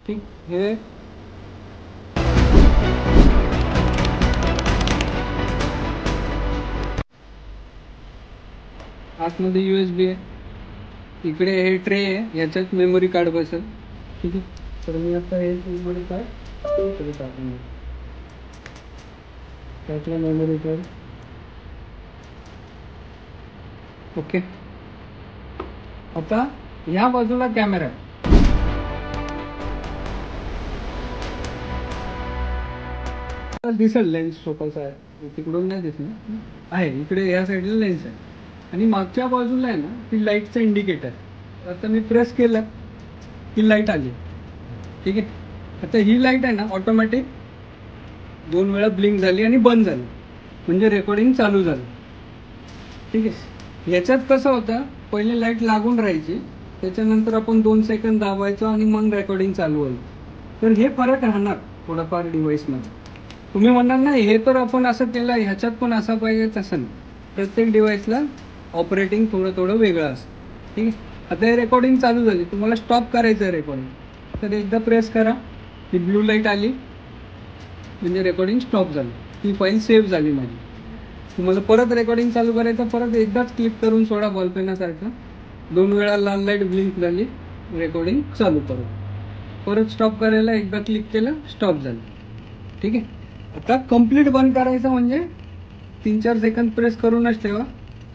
ठीक. हे आतमध्ये USB आहे, इकडे हे ट्रे आहे, याच्यात मेमरी कार्ड बसेल. ठीक आहे. तर मी आता हे मेमरी कार्ड टाकून त्यातला मेमरी कार्ड. ओके. आता ह्या बाजूला कॅमेरा आहे. दिसेल लेन्स छोटासा आहे, तिकडून नाही दिसणार आहे. इकडे या साईडला लेन्स आहे आणि मागच्या बाजूला आहे ना ती लाईटचं इंडिकेटर. आता मी प्रेस केलं की लाईट आली. ठीक आहे. आता ही लाईट आहे ना ऑटोमॅटिक 2 वेळा ब्लिंक झाली आणि बंद झाली, म्हणजे रेकॉर्डिंग चालू झालं. ठीक आहे. याच्यात कसं होतं, पहिले लाईट लागून राहायची, त्याच्यानंतर आपण 2 सेकंद दाबायचो आणि मग रेकॉर्डिंग चालू व्हायची. तर हे फरक राहणार थोडाफार डिव्हाइसमध्ये. तुम्ही म्हणणार नाही हे तर आपण असं केलं, ह्याच्यात पण असं पाहिजे तसं नाही. प्रत्येक डिव्हाइसला ऑपरेटिंग थोडं वेगळं असतं. ठीक आहे. आता हे रेकॉर्डिंग चालू झाली, तुम्हाला स्टॉप करायचं आहे रेकॉर्डिंग, तर एकदा प्रेस करा, ही ब्लू लाईट आली म्हणजे रेकॉर्डिंग स्टॉप झाली, ती फाईल सेव्ह झाली माझी. तुम्हाला परत रेकॉर्डिंग चालू करायचं, परत एकदाच क्लिक करून सोडा बॉलपेनासारखं, 2 वेळा लाल लाईट ब्लिंक झाली, रेकॉर्डिंग चालू परत स्टॉप करायला एकदा क्लिक केलं, स्टॉप झालं. ठीक आहे. आता कंप्लीट बंद करायचं म्हणजे 3-4 सेकंद प्रेस करूनच ठेवा.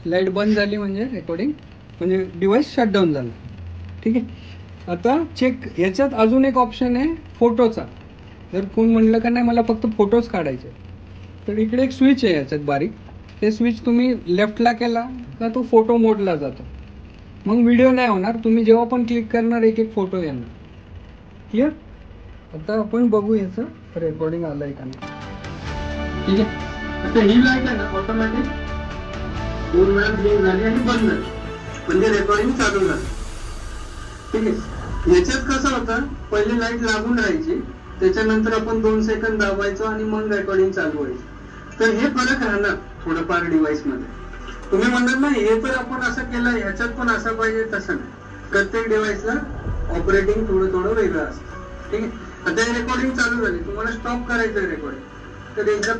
लाईट बंद झाली म्हणजे रेकॉर्डिंग, म्हणजे डिव्हाइस शटडाऊन झालं. ठीक आहे. आता चेक, याच्यात अजून एक ऑप्शन आहे फोटोचा. जर कोण म्हणलं का नाही मला फक्त फोटोज काढायचे, तर इकडे एक स्विच आहे याच्यात बारीक. ते स्विच तुम्ही लेफ्टला केला का तो फोटो मोडला जातो, मग व्हिडिओ नाही होणार. तुम्ही जेव्हा पण क्लिक करणार एक एक फोटो येणार. क्लिअर. आता आपण बघू याचं रेकॉर्डिंग आलंय का नाही. ठीक आहे. आता ही लाईट आहे ना ऑटोमॅटिक 2 वेळा ब्लिंक झाली आणि बंद झाली, म्हणजे रेकॉर्डिंग चालू झालं. ठीक आहे. याच्यात कसं होतं, पहिले लाईट लागून राहायची, त्याच्यानंतर आपण 2 सेकंद दाबायचो आणि मग रेकॉर्डिंग चालू व्हायची. तर हे फरक राहणार थोडंफार डिव्हाइस मध्ये. तुम्ही म्हणणार नाही हे तर आपण असं केलं, ह्याच्यात पण असं पाहिजे तसं नाही. प्रत्येक डिव्हाइसला ऑपरेटिंग थोडं वेगळं असतं. ठीक आहे. आता रेकॉर्डिंग चालू झाली, तुम्हाला स्टॉप करायचं रेकॉर्डिंग, तर एकदा